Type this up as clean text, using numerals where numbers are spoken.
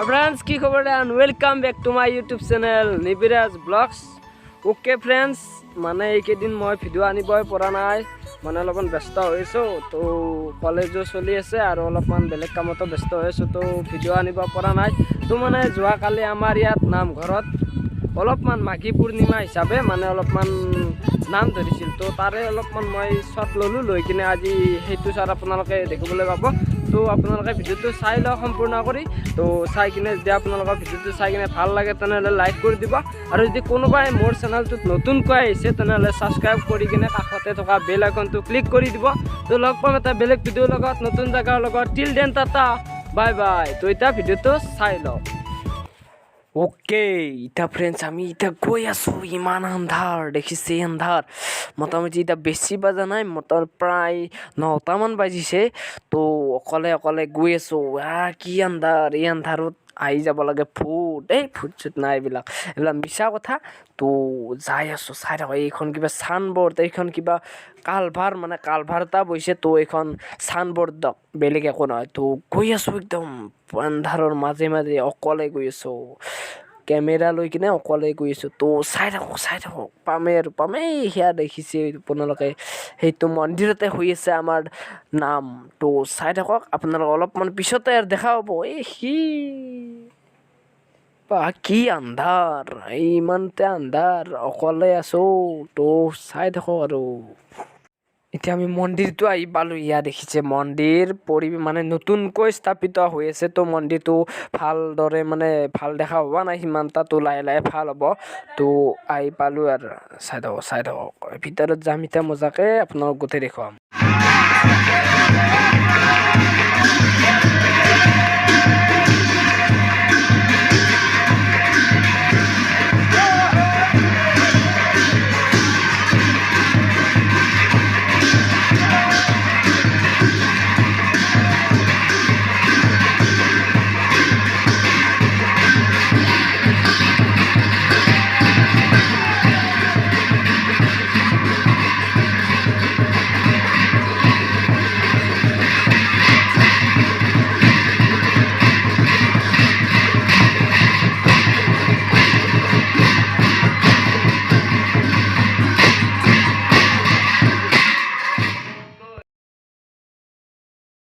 Friends की खबर and welcome back to my YouTube channel Nibiraj blogs. Okay friends माने এইকেইদিন মই ভিডিও আনিবই পৰা নাই, মানে অলপমান ব্যস্ত হৈছো। তো কলেজো চলি আছে আৰু অলপমান বেলেগ কামতো ব্যস্ত হৈছো, তো ভিডিও আনিব পৰা নাই। তো মানে যোৱাকালি আমাৰ ইয়াত নামঘৰত অলপমান মাঘী পূৰ্ণিমা হিচাপে মানে অলপমান নাম ধৰিছিল। তো তাৰে অলপমান মই শ্বট ল'লোঁ, লৈ কিনে আজি সেইটো শ্বট আপোনালোকে দেখিবলৈ পাব। তো আপোনালোকে ভিডিওটো চাই লওক সম্পূৰ্ণ কৰি। তো চাই কিনে যদি আপোনালোকৰ ভিডিওটো চাই কিনে ভাল লাগে তেনেহ'লে লাইক কৰি দিব, আৰু যদি কোনোবাই মোৰ চেনেলটোত নতুনকৈ আহিছে তেনেহ'লে ছাবস্ক্ৰাইব কৰি কিনে কাষতে থকা বেল আইকনটো ক্লিক কৰি দিব। তো লগ পাম এটা বেলেগ ভিডিঅ'ৰ লগত, নতুন জেগাৰ লগত। Till then Tata, bye bye. তো এতিয়া ভিডিঅ'টো চাই লওক। ওকে ইটা ফ্রেন্ডস আমি ইটা গৈ আছো, ইমান আন্ধাৰ দেখিছে, আন্ধাৰ মোটামুটি ইটা বেছি বাজা নাই, প্ৰায় 9টামান বাজিছে। তো অকলে গৈ আছো। কি আন্ধাৰ, এই আন্ধাৰত আহি যাব লাগে ভূত। ভূত চুত নাই, এইবিলাক মিছা কথা। তো যাই আছো, চাই থাকো এইখন কিবা চানবৰ্ড, এইখন কিবা কালভাৰ, মানে কালভাৰ এটা বৈছে। তো এইখন চানবৰ্ড দক, বেলেগ একো নহয়। তো গৈ আছো একদম আন্ধাৰৰ মাজে মাজে অকলে গৈ আছো, কেমেৰা লৈ কিনে অকলে গৈ আছো। তো চাই থাকক পামেই সেয়া দেখিছে আপোনালোকে, সেইটো মন্দিৰতে হৈ আছে আমাৰ নাম। তো চাই থাকক আপোনালোকে, অলপমান পিছতে আৰু দেখা পাব। কি আন্ধাৰ, ইমানতে আন্ধাৰ, অকলে আছো। তো চাই থাকক আৰু। এতিয়া আমি মন্দিৰটো আহি পালোঁ। ইয়াত দেখিছে মন্দিৰ মানে নতুনকৈ স্থাপিত হৈ আছে। তো মন্দিৰটো ভালদৰে মানে ভাল দেখা হোৱা নাই সিমান এটা, তো লাহে লাহে ভাল হ'ব। তো আহি পালোঁ আৰু চাই থাকক ভিতৰত যাম এতিয়া মজাকৈ আপোনালোক গোটেই দেখুৱাম।